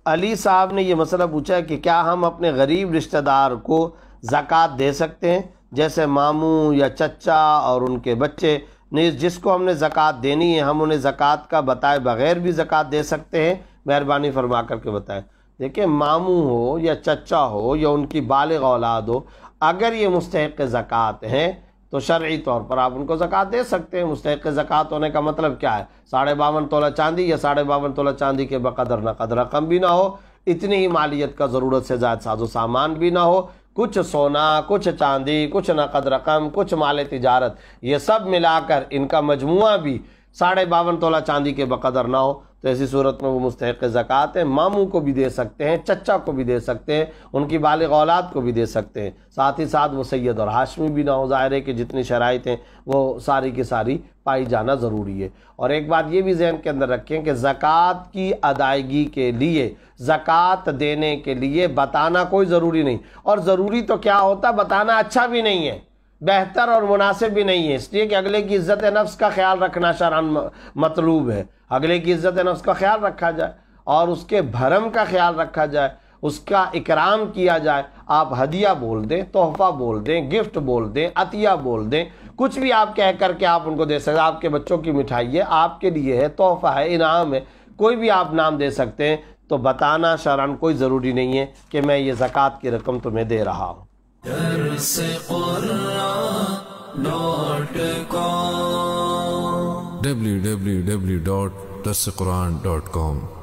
علی صاحب نے یہ مسئلہ پوچھا ہے کہ کیا ہم اپنے غریب رشتہ دار کو زکوٰۃ دے سکتے ہیں، جیسے ماموں یا چچا اور ان کے بچے، نیز جس کو ہم نے زکوٰۃ دینی ہے ہم انہیں زکوٰۃ کا بتائے بغیر بھی زکوٰۃ دے سکتے ہیں؟ مہربانی فرما کر کے بتائیں۔ دیکھیں، ماموں ہو یا چچا ہو یا ان کی بالغ اولاد ہو، اگر یہ مستحق زکوٰۃ ہیں تو شرعی طور پر آپ ان کو زکوٰۃ دے سکتے ہیں۔ مستحق زکوٰۃ ہونے کا مطلب کیا ہے؟ 52.5 تولہ چاندی یا 52.5 تولہ چاندی کے بقدر نقد رقم بھی نہ ہو، اتنی ہی مالیت کا ضرورت سے زائد ساز و سامان بھی نہ ہو، کچھ سونا، کچھ چاندی، کچھ نقد رقم، کچھ مال تجارت، یہ سب ملا کر ان کا مجموعہ بھی 52.5 تولہ چاندی کے بقدر نہ ہو، تو ایسی صورت میں وہ مستحق زکوٰۃ ہے۔ ماموں کو بھی دے سکتے ہیں، چچا کو بھی دے سکتے ہیں، ان کی بالغ اولاد کو بھی دے سکتے ہیں، ساتھ ہی ساتھ وہ سید اور ہاشمی بھی نہ ہو۔ ظاہر ہے کہ جتنی شرائط ہیں وہ ساری کی ساری پائی جانا ضروری ہے۔ اور ایک بات یہ بھی ذہن کے اندر رکھیں کہ زکوٰۃ کی ادائیگی کے لیے، زکوٰۃ دینے کے لیے بتانا کوئی ضروری نہیں، اور ضروری تو کیا ہوتا، بتانا اچھا بھی نہیں ہے، بہتر اور مناسب بھی نہیں ہے، اس لیے کہ اگلے کی عزت نفس کا خیال رکھنا شرعاً مطلوب ہے۔ اگلے کی عزت نفس کا خیال رکھا جائے اور اس کے بھرم کا خیال رکھا جائے، اس کا اکرام کیا جائے۔ آپ ہدیہ بول دیں، تحفہ بول دیں، گفٹ بول دیں، عطیہ بول دیں، کچھ بھی آپ کہہ کر کے آپ ان کو دے سکتے ہیں۔ آپ کے بچوں کی مٹھائی ہے، آپ کے لیے ہے، تحفہ ہے، انعام ہے، کوئی بھی آپ نام دے سکتے ہیں۔ تو بتانا شرعاً کوئی ضروری نہیں ہے کہ میں یہ زکوٰۃ کی رقم تمہیں دے رہا ہوں۔ www.darsequran.com